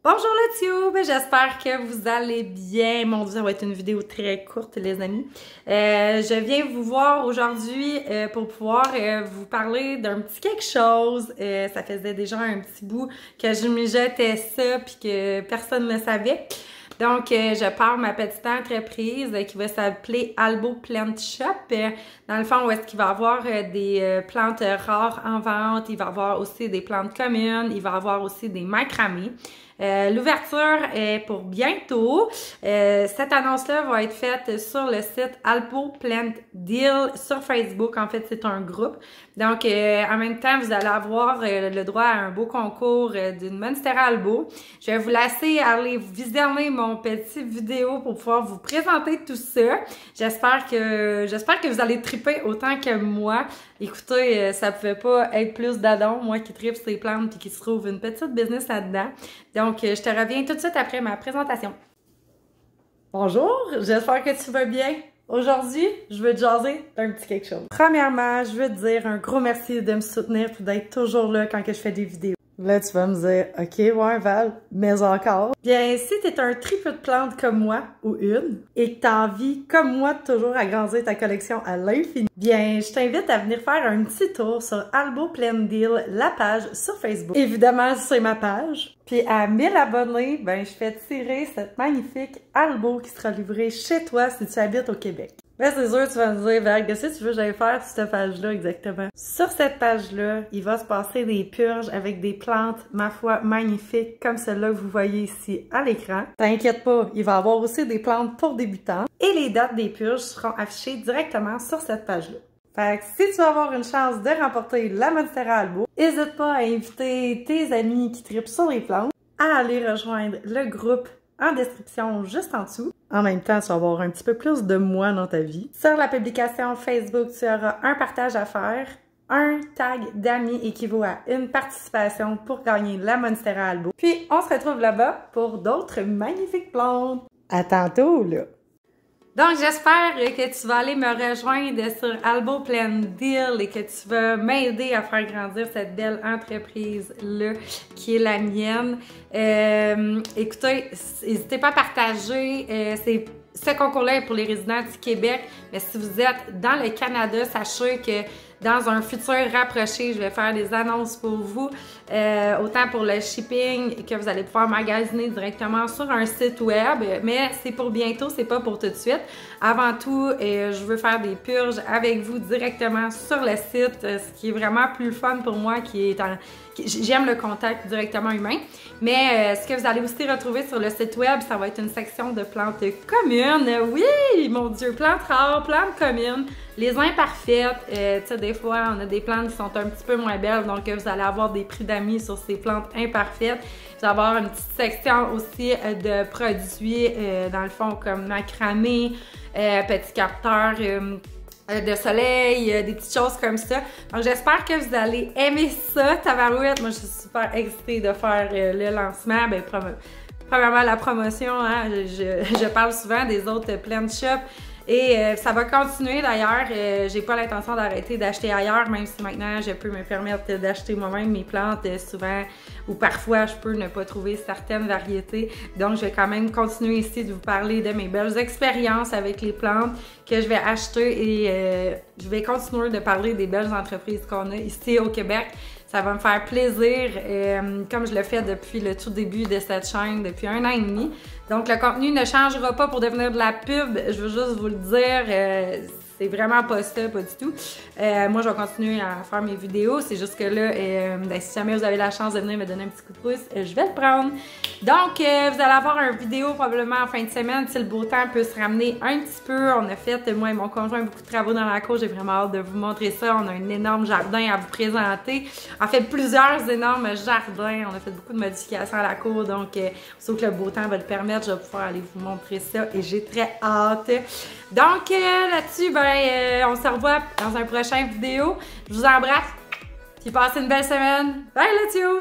Bonjour le tube, j'espère que vous allez bien. Mon Dieu, ça va être une vidéo très courte les amis. Je viens vous voir aujourd'hui pour pouvoir vous parler d'un petit quelque chose. Ça faisait déjà un petit bout que je mijotais ça puis que personne ne le savait. Donc, je pars ma petite entreprise qui va s'appeler Albo Plant Shop. Dans le fond, où est-ce qu'il va y avoir des plantes rares en vente. Il va y avoir aussi des plantes communes. Il va y avoir aussi des macramés. L'ouverture est pour bientôt. Cette annonce-là va être faite sur le site Albo Plant Deal sur Facebook. En fait, c'est un groupe. Donc, en même temps, vous allez avoir le droit à un beau concours d'une Monstera Albo. Je vais vous laisser aller visionner mon petit vidéo pour pouvoir vous présenter tout ça. J'espère que vous allez triper autant que moi. Écoutez, ça pouvait pas être plus d'adon, moi qui tripe ces plantes et qui se trouve une petite business là-dedans. Donc, je te reviens tout de suite après ma présentation. Bonjour, j'espère que tu vas bien. Aujourd'hui, je veux te jaser d'un petit quelque chose. Premièrement, je veux te dire un gros merci de me soutenir et d'être toujours là quand je fais des vidéos. Là, tu vas me dire, OK, ouais, Val, mais encore. Bien, si t'es un tripeux de plantes comme moi, ou une, et que t'as envie, comme moi, de toujours agrandir ta collection à l'infini, bien, je t'invite à venir faire un petit tour sur Albo Plant Deal, la page sur Facebook. Évidemment, c'est ma page. Puis à 1000 abonnés, ben, je fais tirer cette magnifique Albo qui sera livrée chez toi si tu habites au Québec. Là, c'est sûr, tu vas me dire, Val, qu'est-ce que tu veux que j'aille faire sur cette page-là exactement? Sur cette page-là, il va se passer des purges avec des plantes, ma foi, magnifiques, comme celle-là que vous voyez ici à l'écran. T'inquiète pas, il va y avoir aussi des plantes pour débutants. Et les dates des purges seront affichées directement sur cette page-là. Fait que si tu veux avoir une chance de remporter la Monstera Albo, n'hésite pas à inviter tes amis qui tripent sur les plantes à aller rejoindre le groupe en description juste en dessous. En même temps, tu vas avoir un petit peu plus de moi dans ta vie. Sur la publication Facebook, tu auras un partage à faire. Un tag d'amis équivaut à une participation pour gagner la Monstera Albo. Puis, on se retrouve là-bas pour d'autres magnifiques plantes. À tantôt, là! Donc, j'espère que tu vas aller me rejoindre sur Albo Plant Deal et que tu vas m'aider à faire grandir cette belle entreprise-là qui est la mienne. Écoutez, n'hésitez pas à partager. Ce concours-là est pour les résidents du Québec, mais si vous êtes dans le Canada, sachez que dans un futur rapproché, je vais faire des annonces pour vous, autant pour le shipping que vous allez pouvoir magasiner directement sur un site web, mais c'est pour bientôt, c'est pas pour tout de suite. Avant tout, je veux faire des purges avec vous directement sur le site, ce qui est vraiment plus fun pour moi, j'aime le contact directement humain. Mais ce que vous allez aussi retrouver sur le site web, ça va être une section de plantes communes. Oui, mon Dieu, plantes rares, plantes communes, les imparfaites. Tu sais, des fois, on a des plantes qui sont un petit peu moins belles, donc vous allez avoir des prix d'amis sur ces plantes imparfaites. Vous allez avoir une petite section aussi de produits, dans le fond, comme macramé, petits capteurs, de soleil, des petites choses comme ça. Donc, j'espère que vous allez aimer ça, tabarouette. Moi, je suis super excitée de faire le lancement. Ben, premièrement, la promotion, hein, je parle souvent des autres plant shops. Et ça va continuer d'ailleurs. J'ai pas l'intention d'arrêter d'acheter ailleurs, même si maintenant je peux me permettre d'acheter moi-même mes plantes souvent ou parfois je peux ne pas trouver certaines variétés. Donc je vais quand même continuer ici de vous parler de mes belles expériences avec les plantes que je vais acheter et je vais continuer de parler des belles entreprises qu'on a ici au Québec. Ça va me faire plaisir, comme je le fais depuis le tout début de cette chaîne, depuis 1 an et demi. Donc, le contenu ne changera pas pour devenir de la pub. Je veux juste vous le dire, c'est vraiment pas ça, pas du tout. Moi, je vais continuer à faire mes vidéos. C'est juste que là, ben, si jamais vous avez la chance de venir me donner un petit coup de pouce, je vais le prendre. Donc, vous allez avoir une vidéo probablement en fin de semaine si le beau temps peut se ramener un petit peu. On a fait, moi et mon conjoint, beaucoup de travaux dans la cour. J'ai vraiment hâte de vous montrer ça. On a un énorme jardin à vous présenter. En fait, plusieurs énormes jardins. On a fait beaucoup de modifications à la cour. Donc, sauf que le beau temps va le permettre, je vais pouvoir aller vous montrer ça et j'ai très hâte. Donc, là-dessus, ben, on se revoit dans un prochain vidéo. Je vous embrasse. Puis passez une belle semaine. Bye, là-dessus!